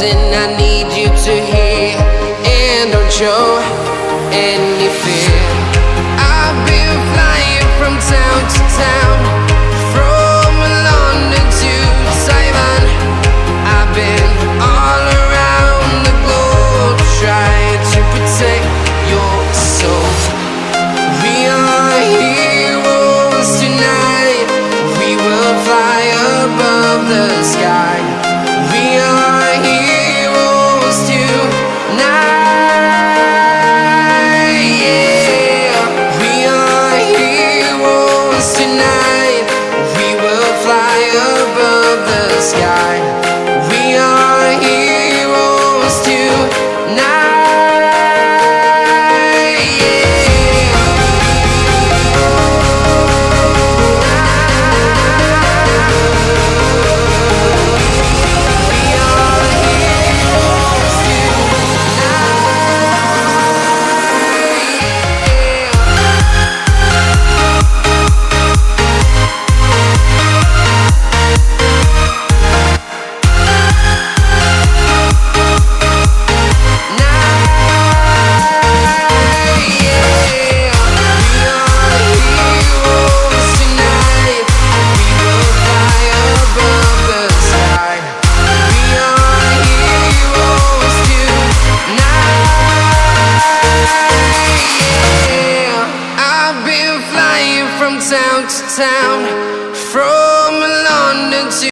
listen, I need you to hear, and don't show any fear. I've been flying from town to town, from London to Taiwan. I've been all around the globe trying to protect your soul. We are heroes tonight, we will fly above the sky. We are heroes tonight, yeah. We are heroes tonight, we will fly above the sky. We are heroes tonight, yeah. From town to town, from London to